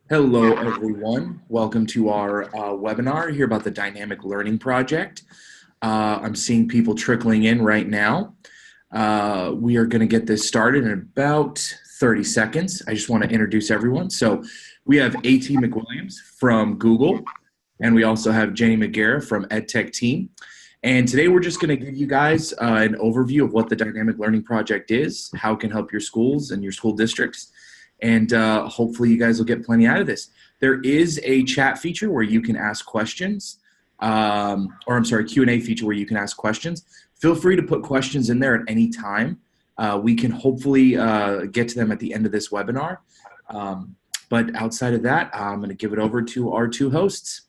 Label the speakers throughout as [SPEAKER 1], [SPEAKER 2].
[SPEAKER 1] Hello, everyone. Welcome to our webinar here about the Dynamic Learning Project. I'm seeing people trickling in right now. We are going to get this started in about 30 seconds. I just want to introduce everyone. So we have A.T. McWilliams from Google, and we also have Jenny McGarrah from EdTechTeam. And today we're just going to give you guys an overview of what the Dynamic Learning Project is, how it can help your schools and your school districts, and hopefully you guys will get plenty out of this. There is a chat feature where you can ask questions, Q&A feature where you can ask questions. Feel free to put questions in there at any time. We can hopefully get to them at the end of this webinar. But outside of that, I'm going to give it over to our two hosts.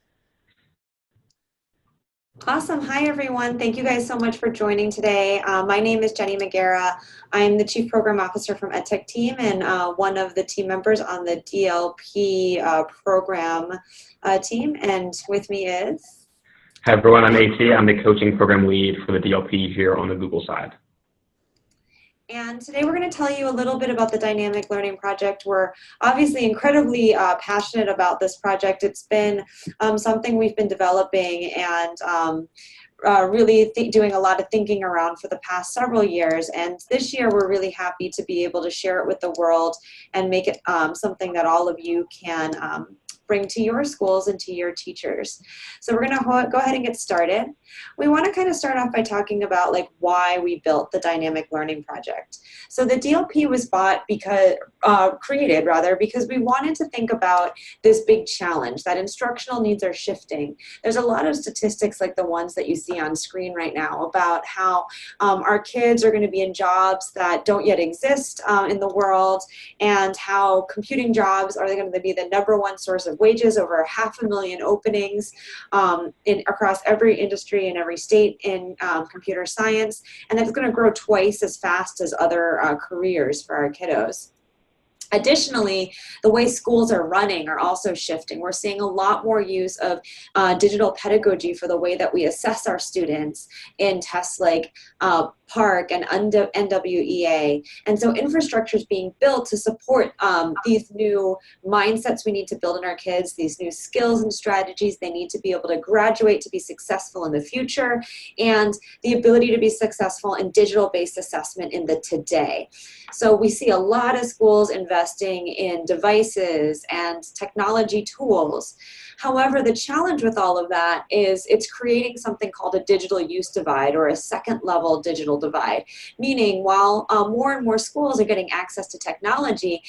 [SPEAKER 2] Awesome. Hi, everyone. Thank you guys so much for joining today. My name is Jenny McGarrah. I'm the Chief Program Officer from EdTechTeam and one of the team members on the DLP program team. And with me is...
[SPEAKER 3] Hi, everyone. I'm AT. I'm the Coaching Program Lead for the DLP here on the Google side.
[SPEAKER 2] And today we're going to tell you a little bit about the Dynamic Learning Project. We're obviously incredibly passionate about this project. It's been something we've been developing and really doing a lot of thinking around for the past several years. And this year we're really happy to be able to share it with the world and make it something that all of you can bring to your schools and to your teachers. So we're going to go ahead and get started. We want to kind of start off by talking about why we built the Dynamic Learning Project. So the DLP was created because we wanted to think about this big challenge that instructional needs are shifting. There's a lot of statistics like the ones that you see on screen right now about how our kids are going to be in jobs that don't yet exist in the world, and how computing jobs are going to be the #1 source of wages, over 500,000 openings across every industry in every state in computer science, and that's going to grow twice as fast as other careers for our kiddos. Additionally, the way schools are running are also shifting. We're seeing a lot more use of digital pedagogy for the way that we assess our students in tests like PARCC and NWEA. And so infrastructure is being built to support these new mindsets we need to build in our kids, these new skills and strategies they need to be able to graduate to be successful in the future, and the ability to be successful in digital-based assessment in the today. So we see a lot of schools investing in devices and technology tools. However, the challenge with all of that is it's creating something called a digital use divide, or a second level digital divide, meaning while more and more schools are getting access to technology,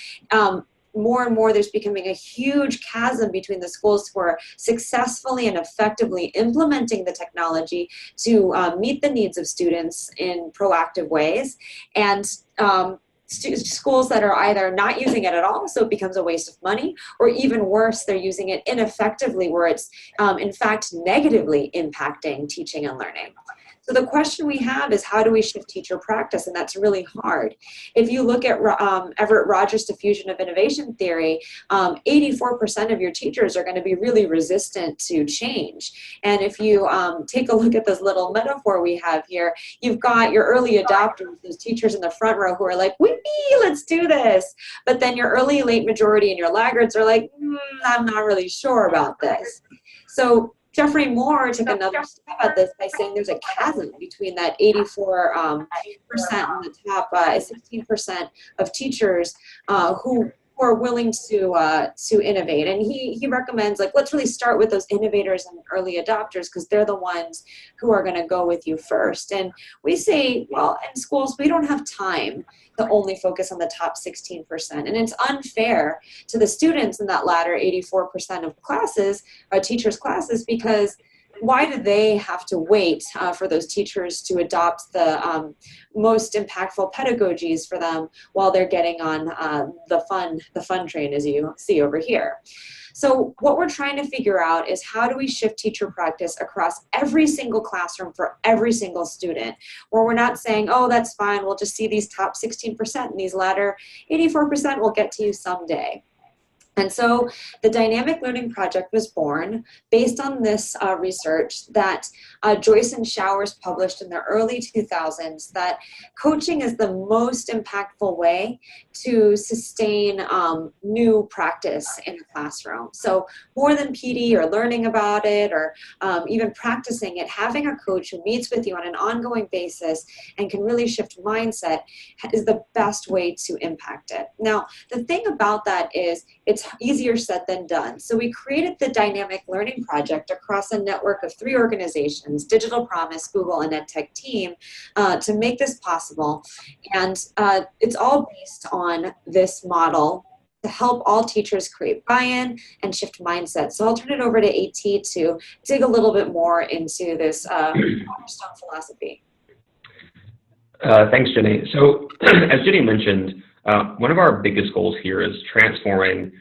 [SPEAKER 2] more and more there's becoming a huge chasm between the schools who are successfully and effectively implementing the technology to meet the needs of students in proactive ways, and schools that are either not using it at all, so it becomes a waste of money, or even worse, they're using it ineffectively, where it's in fact negatively impacting teaching and learning. So the question we have is, how do we shift teacher practice? And that's really hard. If you look at Everett Rogers' diffusion of innovation theory, 84% of your teachers are going to be really resistant to change. And if you take a look at this little metaphor we have here, you've got your early adopters, those teachers in the front row who are like, "Whippy, let's do this." But then your early, late majority and your laggards are like, "I'm not really sure about this." So Jeffrey Moore took another step at this by saying there's a chasm between that 84% and the top 16% of teachers who are willing to innovate. And he recommends, let's really start with those innovators and early adopters, because they're the ones who are going to go with you first. And we say, well, in schools, we don't have time to only focus on the top 16%. And it's unfair to the students in that latter 84% of classes, teachers' classes, because why do they have to wait for those teachers to adopt the most impactful pedagogies for them while they're getting on the fun train, as you see over here? So what we're trying to figure out is, how do we shift teacher practice across every single classroom for every single student, where we're not saying, oh, that's fine, we'll just see these top 16% and these latter 84% will get to you someday. And so the Dynamic Learning Project was born based on this research that Joyce and Showers published in the early 2000s, that coaching is the most impactful way to sustain new practice in a classroom. So more than PD or learning about it or even practicing it, having a coach who meets with you on an ongoing basis and can really shift mindset is the best way to impact it. Now, the thing about that is it's easier said than done. So we created the Dynamic Learning Project across a network of 3 organizations, Digital Promise, Google, and EdTechTeam, to make this possible. And it's all based on this model to help all teachers create buy-in and shift mindset. So I'll turn it over to AT to dig a little bit more into this cornerstone philosophy.
[SPEAKER 3] Thanks, Jenny. So as Jenny mentioned, one of our biggest goals here is transforming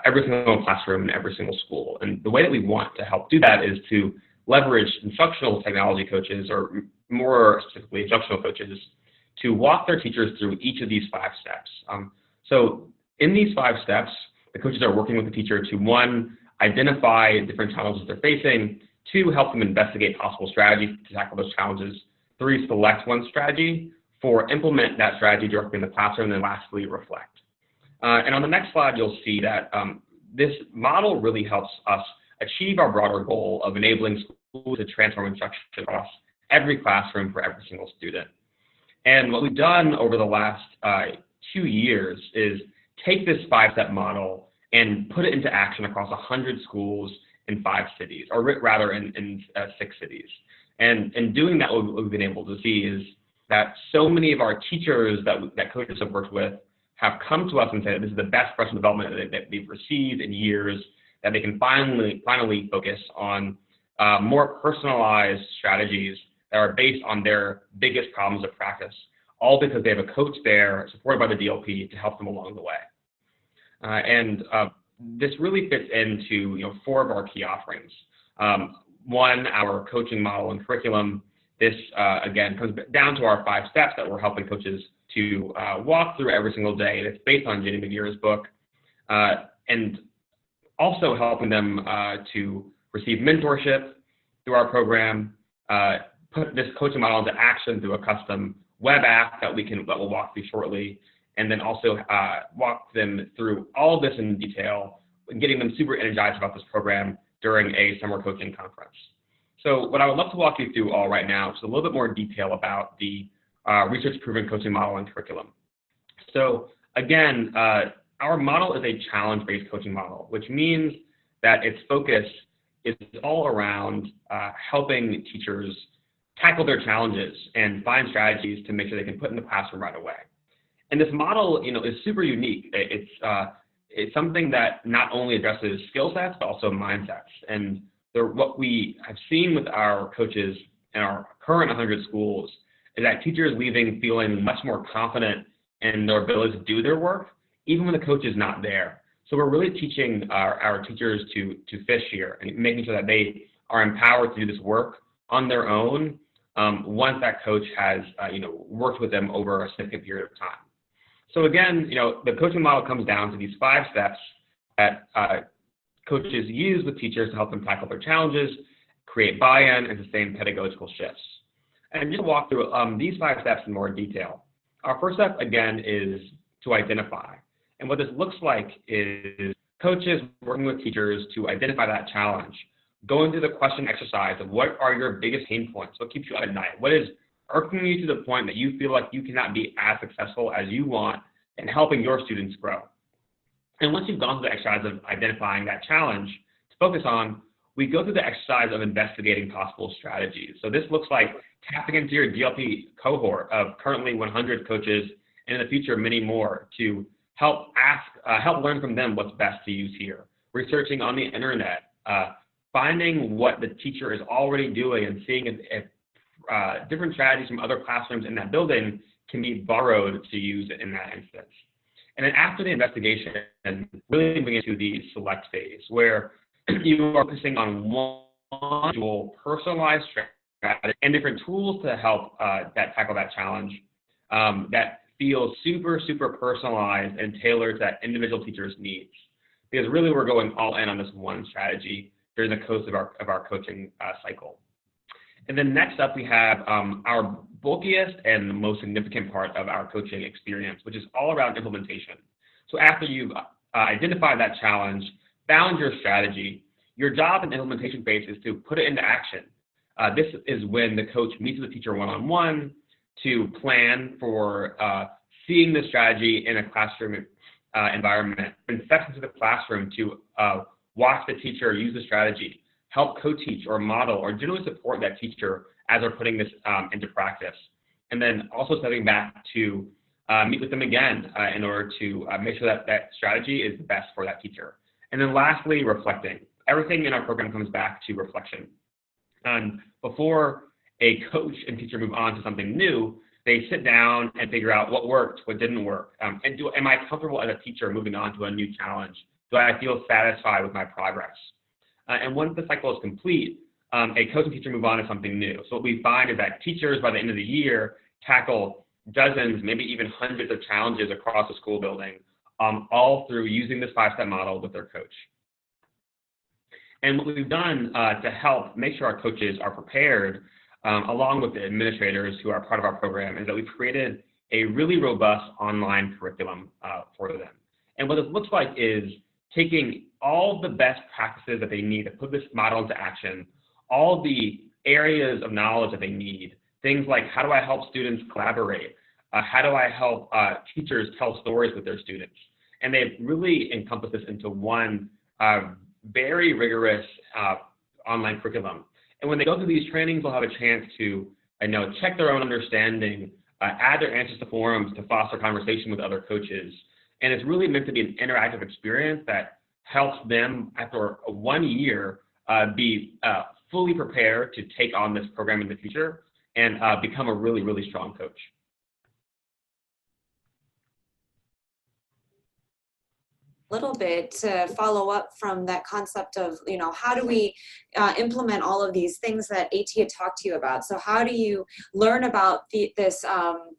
[SPEAKER 3] every single classroom in every single school. And the way that we want to help do that is to leverage instructional technology coaches, or more specifically instructional coaches, to walk their teachers through each of these 5 steps. So in these 5 steps, the coaches are working with the teacher to, 1, identify different challenges they're facing, 2, help them investigate possible strategies to tackle those challenges, 3, select one strategy, 4, implement that strategy directly in the classroom, and then lastly, reflect. And on the next slide, you'll see that this model really helps us achieve our broader goal of enabling schools to transform instruction across every classroom for every single student. And what we've done over the last 2 years is take this 5-step model and put it into action across 100 schools in 5 cities, or rather in 6 cities. And in doing that, what we've been able to see is that so many of our teachers that coaches have worked with have come to us and said this is the best professional development that they've received in years, that they can finally focus on more personalized strategies that are based on their biggest problems of practice, all because they have a coach there supported by the DLP to help them along the way. And this really fits into 4 of our key offerings. 1, our coaching model and curriculum. This, again, comes down to our 5 steps that we're helping coaches to walk through every single day. And it's based on Jenny McGear's book, and also helping them to receive mentorship through our program, put this coaching model into action through a custom web app that we'll walk through shortly, and then also walk them through all of this in detail, and getting them super energized about this program during a summer coaching conference. So what I would love to walk you through all right now is a little bit more detail about the research-proven coaching model and curriculum. So again, our model is a challenge-based coaching model, which means that its focus is all around helping teachers tackle their challenges and find strategies to make sure they can put in the classroom right away. And this model, is super unique. It's something that not only addresses skill sets, but also mindsets. And what we have seen with our coaches in our current 100 schools is that teachers leaving feeling much more confident in their ability to do their work, even when the coach is not there. So we're really teaching our teachers to fish here and making sure that they are empowered to do this work on their own once that coach has worked with them over a significant period of time. So again, the coaching model comes down to these 5 steps that coaches use with teachers to help them tackle their challenges, create buy-in, and sustain pedagogical shifts. And just to walk through these 5 steps in more detail. Our first step, again, is to identify. And what this looks like is coaches working with teachers to identify that challenge, going through the question exercise of what are your biggest pain points, what keeps you up at night, what is irking you to the point that you feel like you cannot be as successful as you want in helping your students grow. And once you've gone through the exercise of identifying that challenge to focus on, we go through the exercise of investigating possible strategies. So this looks like tapping into your DLP cohort of currently 100 coaches, and in the future, many more, to help learn from them what's best to use here. Researching on the internet, finding what the teacher is already doing and seeing if different strategies from other classrooms in that building can be borrowed to use in that instance. And then after the investigation, really moving into the select phase, where you are focusing on one personalized strategy and different tools to help tackle that challenge that feels super, super personalized and tailored to that individual teacher's needs. because really we're going all in on this one strategy during the course of our coaching cycle. And then next up, we have our bulkiest and the most significant part of our coaching experience, which is all around implementation. So after you've identified that challenge, found your strategy, your job in the implementation phase is to put it into action. This is when the coach meets with the teacher one-on-one to plan for seeing the strategy in a classroom environment, and steps into the classroom to watch the teacher use the strategy, help co-teach or model or generally support that teacher as they're putting this into practice. And then also stepping back to meet with them again in order to make sure that that strategy is the best for that teacher. And then lastly, reflecting. Everything in our program comes back to reflection. And before a coach and teacher move on to something new, they sit down and figure out what worked, what didn't work. And am I comfortable as a teacher moving on to a new challenge? Do I feel satisfied with my progress? And once the cycle is complete, a coach and teacher move on to something new. So what we find is that teachers by the end of the year tackle dozens, maybe even hundreds of challenges across the school building, all through using this 5-step model with their coach. And what we've done to help make sure our coaches are prepared, along with the administrators who are part of our program, is that we've created a really robust online curriculum for them. And what it looks like is taking all the best practices that they need to put this model into action, all the areas of knowledge that they need, things like how do I help students collaborate, how do I help teachers tell stories with their students. And they've really encompassed this into one very rigorous online curriculum. And when they go through these trainings, they'll have a chance to check their own understanding, add their answers to forums to foster conversation with other coaches. And it's really meant to be an interactive experience that helps them, after 1 year, be fully prepared to take on this program in the future and become a really, really strong coach.
[SPEAKER 2] Little bit to follow up from that concept of, how do we implement all of these things that AT had talked to you about? So how do you learn about this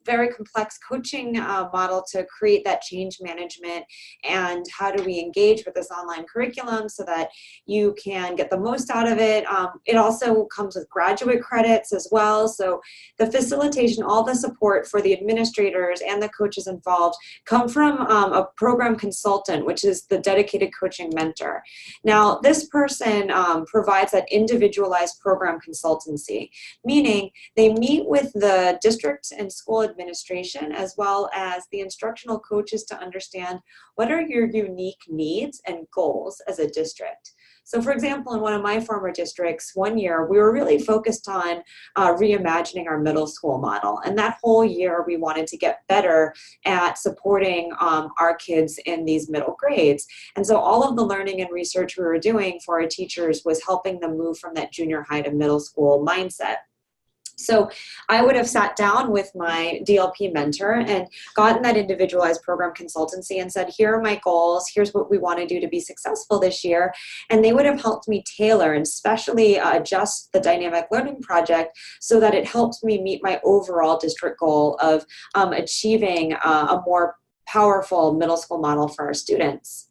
[SPEAKER 2] very complex coaching model to create that change management, and how do we engage with this online curriculum so that you can get the most out of it? It also comes with graduate credits as well. So the facilitation, all the support for the administrators and the coaches involved come from a program consultant, which is the dedicated coaching mentor. Now, this person provides that individualized program consultancy, meaning they meet with the district and school administration as well as the instructional coaches to understand what are your unique needs and goals as a district. So for example, in one of my former districts, 1 year, we were really focused on reimagining our middle school model. And that whole year, we wanted to get better at supporting our kids in these middle grades. And so all of the learning and research we were doing for our teachers was helping them move from that junior high to middle school mindset. So I would have sat down with my DLP mentor and gotten that individualized program consultancy and said, here are my goals, here's what we want to do to be successful this year. And they would have helped me tailor and specially adjust the dynamic learning project so that it helped me meet my overall district goal of achieving a more powerful middle school model for our students.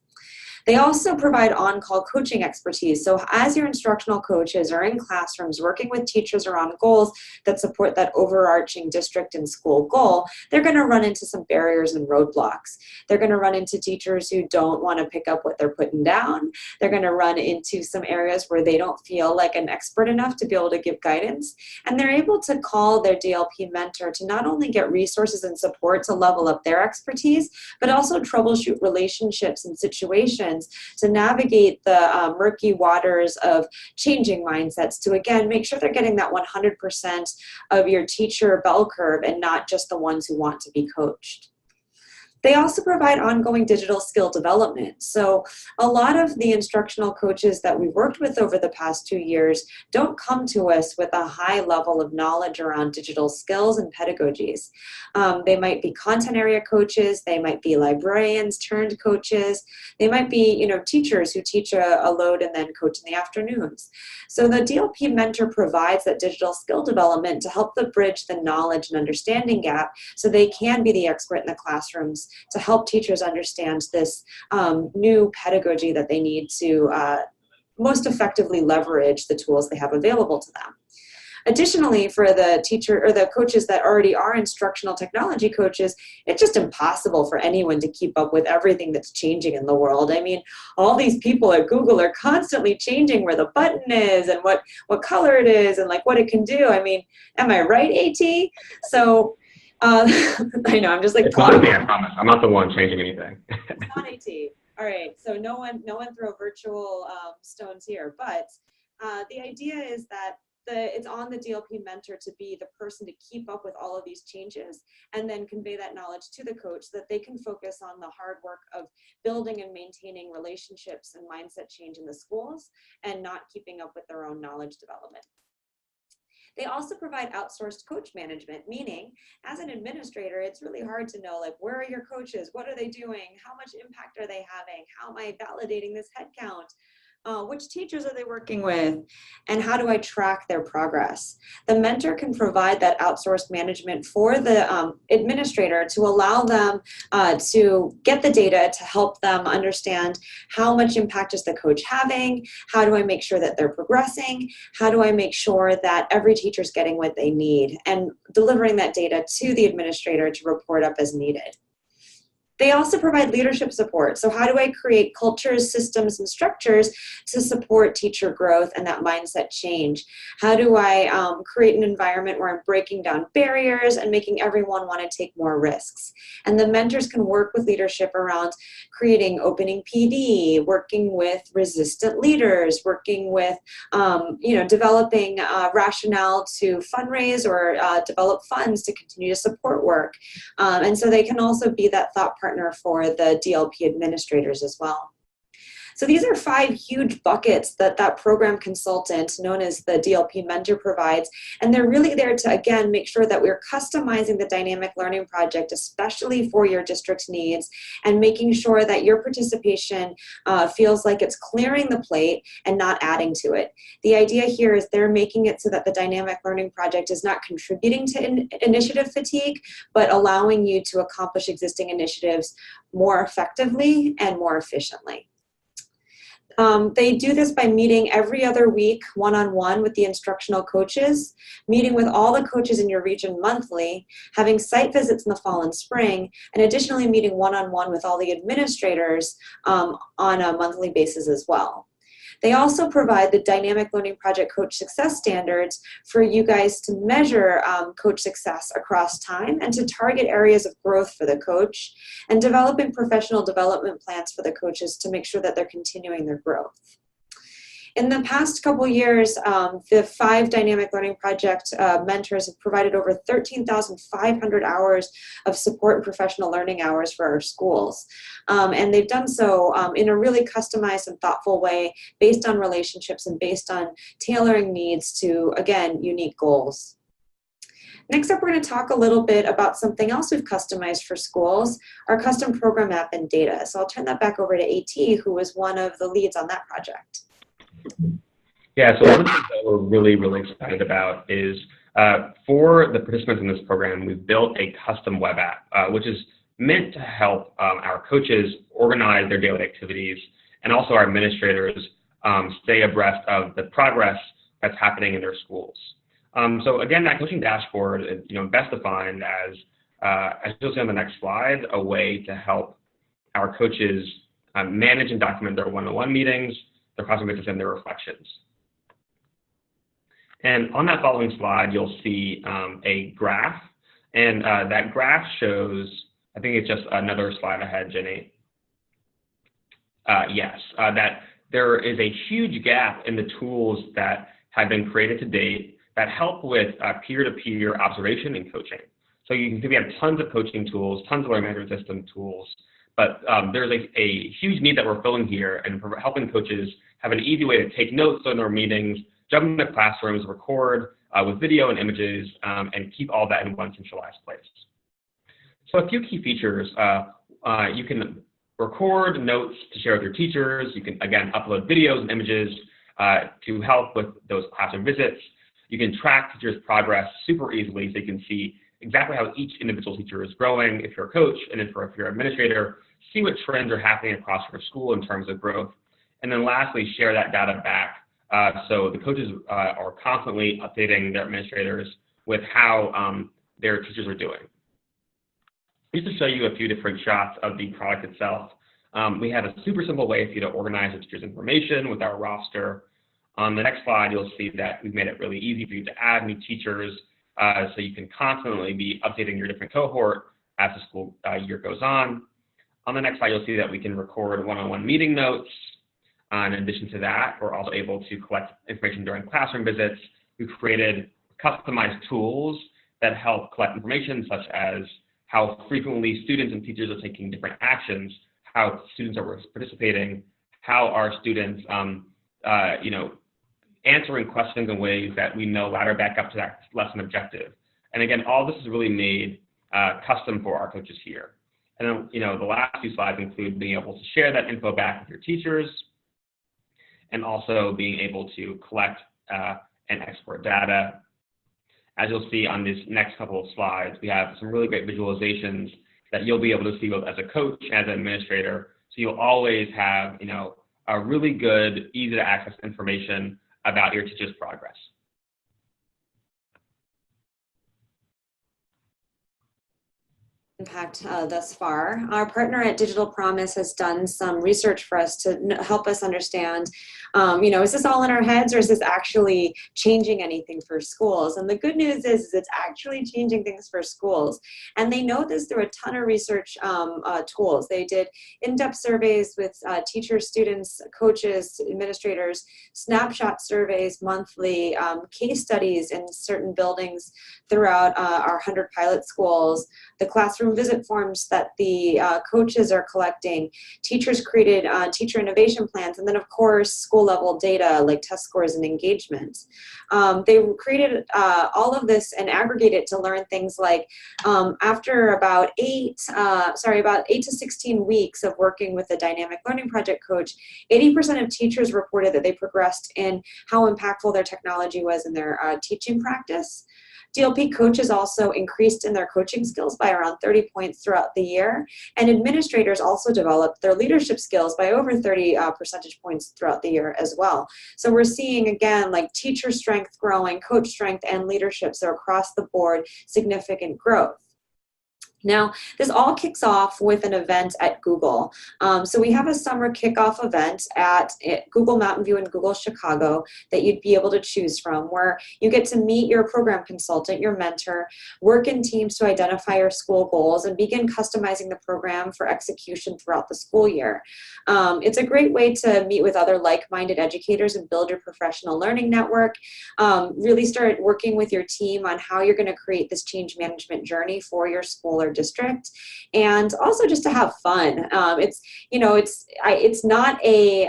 [SPEAKER 2] They also provide on-call coaching expertise. So as your instructional coaches are in classrooms working with teachers around goals that support that overarching district and school goal, they're going to run into some barriers and roadblocks. They're going to run into teachers who don't want to pick up what they're putting down. They're going to run into some areas where they don't feel like an expert enough to be able to give guidance. And they're able to call their DLP mentor to not only get resources and support to level up their expertise, but also troubleshoot relationships and situations to navigate the murky waters of changing mindsets to, again, make sure they're getting that 100% of your teacher bell curve and not just the ones who want to be coached. They also provide ongoing digital skill development. So a lot of the instructional coaches that we've worked with over the past 2 years don't come to us with a high level of knowledge around digital skills and pedagogies. They might be content area coaches, they might be librarians turned coaches, they might be teachers who teach a load and then coach in the afternoons. So the DLP mentor provides that digital skill development to help them bridge the knowledge and understanding gap so they can be the expert in the classrooms to help teachers understand this new pedagogy that they need to most effectively leverage the tools they have available to them. Additionally, for the teacher or the coaches that already are instructional technology coaches, it's just impossible for anyone to keep up with everything that's changing in the world. I mean, all these people at Google are constantly changing where the button is and what color it is and like what it can do. I mean, am I right, AT? So I know I'm just like
[SPEAKER 3] it's talking. Not me, I promise. I'm not the one changing anything.
[SPEAKER 2] It's not AT. All right. So no one throw virtual stones here. But the idea is that it's on the DLP mentor to be the person to keep up with all of these changes and then convey that knowledge to the coach so that they can focus on the hard work of building and maintaining relationships and mindset change in the schools and not keeping up with their own knowledge development. They also provide outsourced coach management, meaning as an administrator, it's really hard to know, like, where are your coaches? What are they doing? How much impact are they having? How am I validating this headcount? Which teachers are they working with, and how do I track their progress? The mentor can provide that outsourced management for the administrator to allow them to get the data to help them understand how much impact is the coach having, how do I make sure that they're progressing, how do I make sure that every teacher's getting what they need, and delivering that data to the administrator to report up as needed. They also provide leadership support. So how do I create cultures, systems, and structures to support teacher growth and that mindset change? How do I create an environment where I'm breaking down barriers and making everyone want to take more risks? And the mentors can work with leadership around creating opening PD, working with resistant leaders, working with, developing rationale to fundraise or develop funds to continue to support work. And so they can also be that thought partner for the DLP administrators as well. So these are 5 huge buckets that program consultant known as the DLP mentor provides, and they're really there to, again, make sure that we're customizing the dynamic learning project, especially for your district's needs, and making sure that your participation feels like it's clearing the plate and not adding to it. The idea here is they're making it so that the dynamic learning project is not contributing to initiative fatigue, but allowing you to accomplish existing initiatives more effectively and more efficiently. They do this by meeting every other week one-on-one with the instructional coaches, meeting with all the coaches in your region monthly, having site visits in the fall and spring, and additionally meeting one-on-one with all the administrators on a monthly basis as well. They also provide the Dynamic Learning Project Coach Success Standards for you guys to measure coach success across time and to target areas of growth for the coach, and developing professional development plans for the coaches to make sure that they're continuing their growth. In the past couple years, the 5 Dynamic Learning Project mentors have provided over 13,500 hours of support and professional learning hours for our schools. And they've done so in a really customized and thoughtful way based on relationships and based on tailoring needs to, again, unique goals. Next up, we're going to talk a little bit about something else we've customized for schools, our custom program app and data. So I'll turn that back over to AT, who was one of the leads on that project.
[SPEAKER 3] Yeah, so one of the things that we're really, really excited about is for the participants in this program, we've built a custom web app, which is meant to help our coaches organize their daily activities and also our administrators stay abreast of the progress that's happening in their schools. So again, that coaching dashboard is best defined as you'll see on the next slide, a way to help our coaches manage and document their one-on-one meetings, their classroom visits, and their reflections. And on that following slide, you'll see a graph, and that graph shows, I think it's just another slide ahead, Jenny. Yes, that there is a huge gap in the tools that have been created to date that help with peer-to-peer observation and coaching. So you can see we have tons of coaching tools, tons of learning management system tools, but there's a huge need that we're filling here and for helping coaches have an easy way to take notes in their meetings, jump into classrooms, record with video and images, and keep all that in one centralized place. So a few key features, you can record notes to share with your teachers. You can, again, upload videos and images to help with those classroom visits. You can track teachers' progress super easily, so you can see exactly how each individual teacher is growing, if you're a coach, and then if you're an administrator, see what trends are happening across your school in terms of growth. And then lastly, share that data back. So the coaches are constantly updating their administrators with how their teachers are doing. Just to show you a few different shots of the product itself, we have a super simple way for you to organize the teacher's information with our roster. On the next slide, you'll see that we've made it really easy for you to add new teachers, so you can constantly be updating your different cohort as the school year goes on. On the next slide, you'll see that we can record one-on-one meeting notes. In addition to that, we're also able to collect information during classroom visits. We've created customized tools that help collect information, such as how frequently students and teachers are taking different actions, how students are participating, how are students answering questions in ways that we know ladder back up to that lesson objective. And again, all this is really made custom for our coaches here. And then, the last few slides include being able to share that info back with your teachers, and also being able to collect and export data. As you'll see on this next couple of slides, we have some really great visualizations that you'll be able to see both as a coach and as an administrator. So you'll always have, a really good, easy to access information about your teacher's progress.
[SPEAKER 2] Impact thus far. Our partner at Digital Promise has done some research for us to help us understand, is this all in our heads, or is this actually changing anything for schools? And the good news is it's actually changing things for schools. And they know this through a ton of research tools. They did in-depth surveys with teachers, students, coaches, administrators, snapshot surveys monthly, case studies in certain buildings throughout our 100 pilot schools, the classroom visit forms that the coaches are collecting. Teachers created teacher innovation plans, and then of course school level data like test scores and engagement. They created all of this and aggregated to learn things like after about 8 to 16 weeks of working with the dynamic learning project coach, 80% of teachers reported that they progressed in how impactful their technology was in their teaching practice. DLP coaches also increased in their coaching skills by around 30 points throughout the year, and administrators also developed their leadership skills by over 30 percentage points throughout the year as well. So we're seeing, again, like teacher strength growing, coach strength, and leadership, so across the board, significant growth. Now, this all kicks off with an event at Google. So we have a summer kickoff event at Google Mountain View and Google Chicago that you'd be able to choose from, where you get to meet your program consultant, your mentor, work in teams to identify your school goals, and begin customizing the program for execution throughout the school year. It's a great way to meet with other like-minded educators and build your professional learning network. Really start working with your team on how you're going to create this change management journey for your school or district, and also just to have fun. It's not a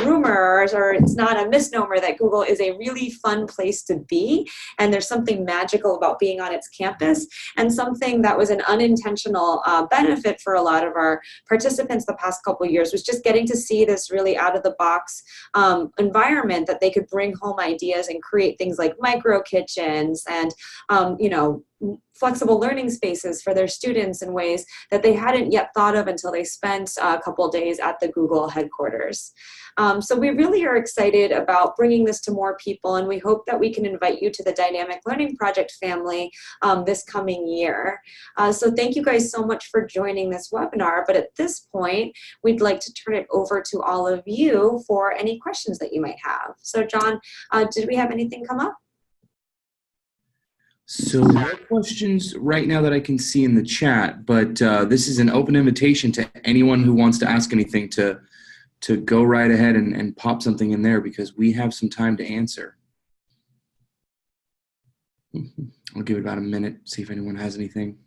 [SPEAKER 2] rumor, or it's not a misnomer that Google is a really fun place to be, and there's something magical about being on its campus, and something that was an unintentional benefit for a lot of our participants the past couple of years was just getting to see this really out-of-the-box environment that they could bring home ideas and create things like micro kitchens and flexible learning spaces for their students in ways that they hadn't yet thought of until they spent a couple days at the Google headquarters. So we really are excited about bringing this to more people, and we hope that we can invite you to the Dynamic Learning Project family this coming year. So thank you guys so much for joining this webinar, but at this point, we'd like to turn it over to all of you for any questions that you might have. So John, did we have anything come up?
[SPEAKER 1] So no questions right now that I can see in the chat, but this is an open invitation to anyone who wants to ask anything to go right ahead and pop something in there, because we have some time to answer. I'll give it about a minute, see if anyone has anything.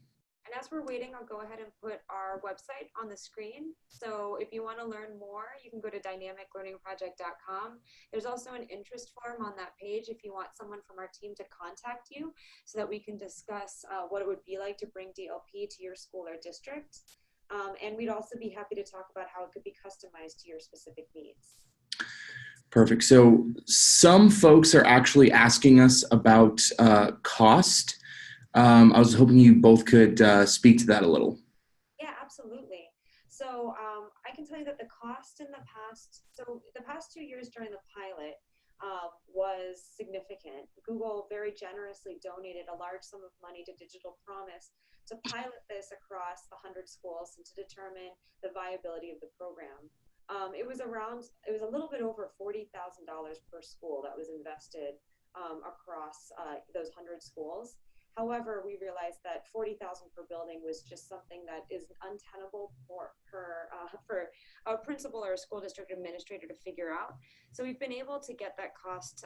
[SPEAKER 2] And as we're waiting, I'll go ahead and put our website on the screen. So if you want to learn more, you can go to dynamiclearningproject.com. There's also an interest form on that page if you want someone from our team to contact you, so that we can discuss what it would be like to bring DLP to your school or district. And we'd also be happy to talk about how it could be customized to your specific needs.
[SPEAKER 1] Perfect. So some folks are actually asking us about cost. I was hoping you both could speak to that a little.
[SPEAKER 2] Yeah, absolutely. So I can tell you that the cost in the past 2 years during the pilot was significant. Google very generously donated a large sum of money to Digital Promise to pilot this across the 100 schools and to determine the viability of the program. It was a little bit over $40,000 per school that was invested across those 100 schools. However, we realized that $40,000 per building was just something that is untenable for a principal or a school district administrator to figure out. So we've been able to get that cost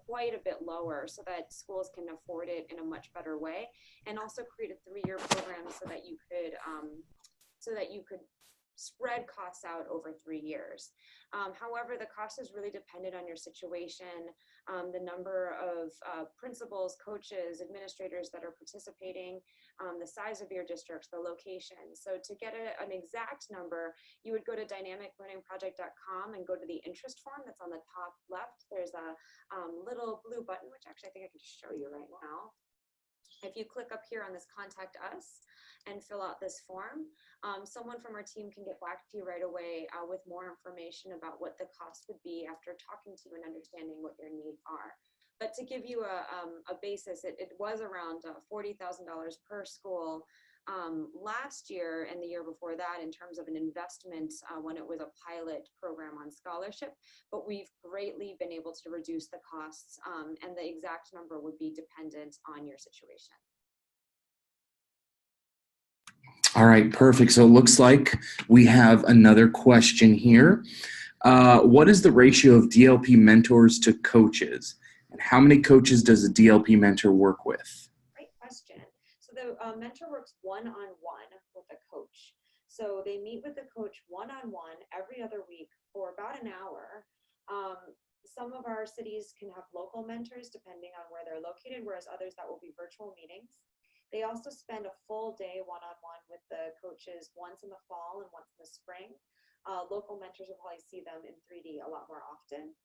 [SPEAKER 2] quite a bit lower so that schools can afford it in a much better way, and also create a 3-year program so that you could spread costs out over 3 years. However, the cost is really dependent on your situation, the number of principals, coaches, administrators that are participating, the size of your districts, the location. So to get an exact number, you would go to dynamiclearningproject.com and go to the interest form that's on the top left. There's a little blue button, which actually I think I can just show you right now. If you click up here on this Contact Us and fill out this form, someone from our team can get back to you right away with more information about what the cost would be after talking to you and understanding what your needs are. But to give you a basis, it was around $40,000 per school last year and the year before that in terms of an investment when it was a pilot program on scholarship, but we've greatly been able to reduce the costs, and the exact number would be dependent on your situation.
[SPEAKER 1] All right, perfect. So it looks like we have another question here. What is the ratio of DLP mentors to coaches? And how many coaches does a DLP mentor work with?
[SPEAKER 2] Great question. So the mentor works one-on-one with a coach. So they meet with the coach one-on-one every other week for about an hour. Some of our cities can have local mentors depending on where they're located, whereas others that will be virtual meetings. They also spend a full day one-on-one with the coaches once in the fall and once in the spring. Local mentors will probably see them in 3D a lot more often.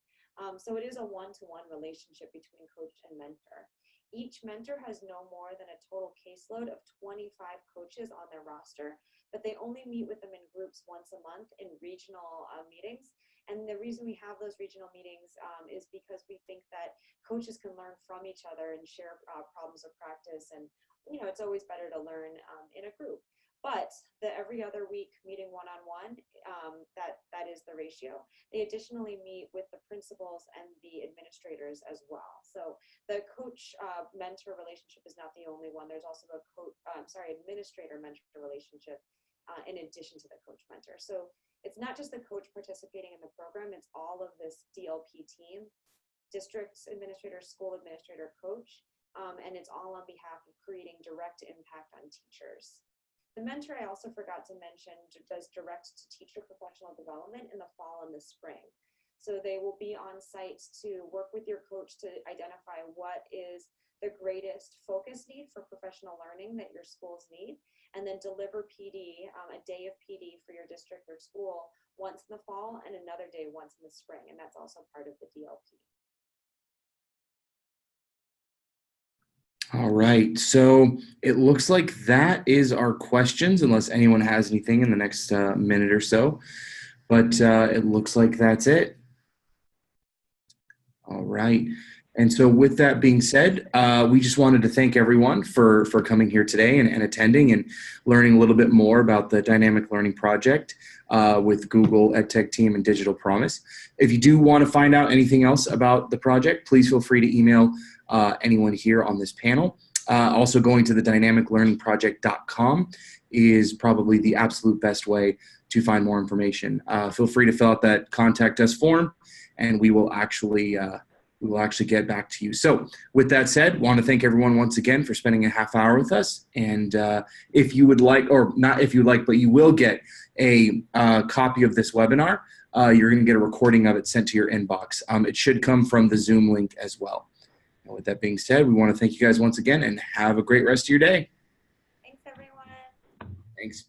[SPEAKER 2] So it is a one-to-one relationship between coach and mentor. Each mentor has no more than a total caseload of 25 coaches on their roster, but they only meet with them in groups once a month in regional meetings. And the reason we have those regional meetings is because we think that coaches can learn from each other and share problems of practice. And, it's always better to learn in a group. But the every other week meeting one-on-one, that is the ratio. They additionally meet with the principals and the administrators as well. So the coach-mentor relationship is not the only one. There's also a administrator-mentor relationship in addition to the coach-mentor. So it's not just the coach participating in the program, it's all of this DLP team, district administrator, school administrator, coach, and it's all on behalf of creating direct impact on teachers. The mentor, I also forgot to mention, does direct to teacher professional development in the fall and the spring. So they will be on site to work with your coach to identify what is the greatest focus need for professional learning that your schools need, and then deliver PD, a day of PD for your district or school once in the fall and another day once in the spring, and that's also part of the DLP.
[SPEAKER 1] All right, so it looks like that is our questions, unless anyone has anything in the next minute or so. But it looks like that's it. All right. And so with that being said, we just wanted to thank everyone for coming here today and attending and learning a little bit more about the Dynamic Learning Project with Google, EdTechTeam, and Digital Promise. If you do want to find out anything else about the project, please feel free to email anyone here on this panel. Also going to the dynamiclearningproject.com is probably the absolute best way to find more information. Feel free to fill out that contact us form, and we will actually get back to you. So with that said, want to thank everyone once again for spending a half hour with us. And if you would like, or not if you'd like, but you will get a copy of this webinar, you're going to get a recording of it sent to your inbox. It should come from the Zoom link as well. And with that being said, we want to thank you guys once again and have a great rest of your day.
[SPEAKER 2] Thanks, everyone.
[SPEAKER 1] Thanks.